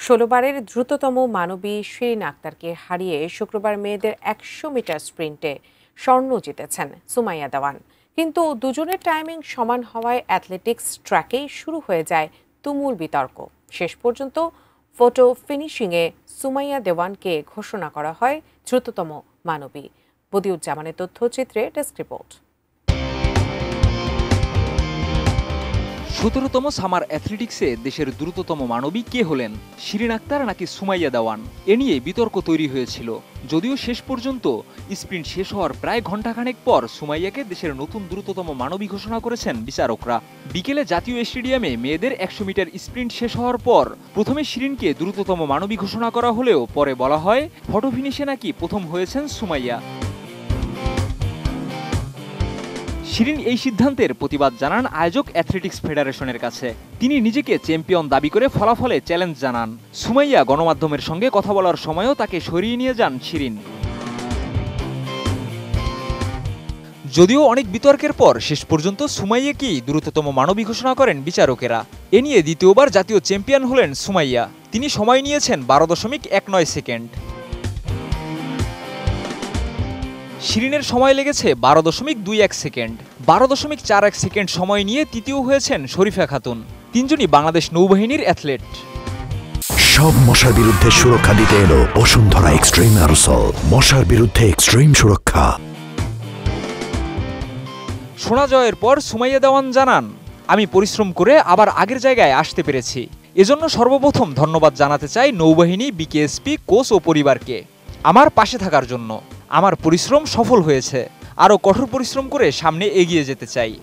১৬ বারের দ্রুততম মানবী শিরিন আক্তারকে হারিয়ে শুক্রবার মেয়েদের ১০০ মিটার স্প্রিন্টে স্বর্ণ জিতেছেন সুমাইয়া দেওয়ান। কিন্তু দুজনের টাইমিং সমান হওয়ায় অ্যাথলেটিক্স ট্র্যাকেই শুরু হয়ে যায় তুমুল বিতর্ক। শেষ পর্যন্ত ফটো ফিনিশিংয়ে সুমাইয়া দেওয়ানকে ঘোষণা করা হয় দ্রুততম মানবী। বদিউজ্জামানের তথ্যচিত্রে ডেস্ক রিপোর্ট। ১৭তম সামার অ্যাথলেটিক্সে দেশের দ্রুততম মানবী কে হলেন, শিরিন আক্তার নাকি সুমাইয়া দেওয়ান? এ নিয়ে বিতর্ক তৈরি হয়েছিল। যদিও শেষ পর্যন্ত স্প্রিন্ট শেষ হওয়ার প্রায় ঘণ্টাখানেক পর সুমাইয়াকে দেশের নতুন দ্রুততম মানবী ঘোষণা করেছেন বিচারকরা। বিকেলে জাতীয় স্টেডিয়ামে মেয়েদের ১০০ মিটার স্প্রিন্ট শেষ হওয়ার পর প্রথমে শিরিনকে দ্রুততম মানবী ঘোষণা করা হলেও পরে বলা হয় ফটো ফিনিশে নাকি প্রথম হয়েছেন সুমাইয়া। শিরিন এই সিদ্ধান্তের প্রতিবাদ জানান আয়োজক অ্যাথলেটিক্স ফেডারেশনের কাছে। তিনি নিজেকে চ্যাম্পিয়ন দাবি করে ফলাফলে চ্যালেঞ্জ জানান। সুমাইয়া গণমাধ্যমের সঙ্গে কথা বলার সময়ও তাকে সরিয়ে নিয়ে যান শিরিন। যদিও অনেক বিতর্কের পর শেষ পর্যন্ত সুমাইয়াকেই দ্রুততম মানবী ঘোষণা করেন বিচারকেরা। এ নিয়ে দ্বিতীয়বার জাতীয় চ্যাম্পিয়ন হলেন সুমাইয়া। তিনি সময় নিয়েছেন ১২.19 সেকেন্ড। শিরিনের সময় লেগেছে ১২.21 সেকেন্ড। ১২.41 সেকেন্ড সময় নিয়ে তৃতীয় হয়েছেন শরীফা খাতুন। তিনজনই বাংলাদেশ নৌবাহিনীর অ্যাথলেট। সব মশার বিরুদ্ধে সুরক্ষা দিতে এলো বসুন্ধরা এক্সট্রিম অ্যারোসল। মশার বিরুদ্ধে এক্সট্রিম সুরক্ষা। সোনা জয়ের পর সুমাইয়া দেওয়ান জানান, আমি পরিশ্রম করে আবার আগের জায়গায় আসতে পেরেছি। এজন্য সর্বপ্রথম ধন্যবাদ জানাতে চাই নৌবাহিনী, বিকেএসপি, কোচ ও পরিবারকে আমার পাশে থাকার জন্য। আমার পরিশ্রম সফল হয়েছে। আরও কঠোর পরিশ্রম করে সামনে এগিয়ে যেতে চাই।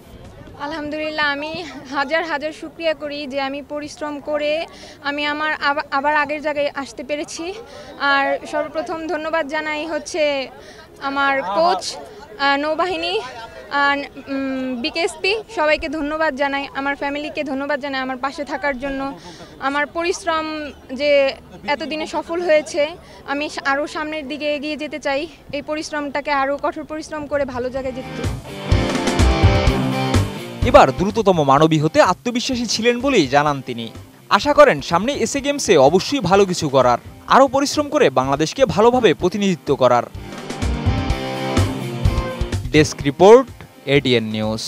আলহামদুলিল্লাহ, আমি হাজার হাজার শুকরিয়া করি যে আমি পরিশ্রম করে আমি আমার আবার আগের জায়গায় আসতে পেরেছি। আর সর্বপ্রথম ধন্যবাদ জানাই হচ্ছে আমার কোচ, নৌবাহিনী, বিকেএসপি, সবাইকে ধন্যবাদ জানাই। আমার ফ্যামিলিকে ধন্যবাদ জানাই আমার পাশে থাকার জন্য। আমার পরিশ্রম যে এতদিনে সফল হয়েছে, আমি আরও সামনের দিকে এগিয়ে যেতে চাই। এই পরিশ্রমটাকে আরও কঠোর পরিশ্রম করে ভালো জায়গায় যেতে। এবার দ্রুততম মানবী হতে আত্মবিশ্বাসী ছিলেন বলেই জানান তিনি। আশা করেন সামনে এসএ গেমসে অবশ্যই ভালো কিছু করার, আরও পরিশ্রম করে বাংলাদেশকে ভালোভাবে প্রতিনিধিত্ব করার। Desk report, ADN news.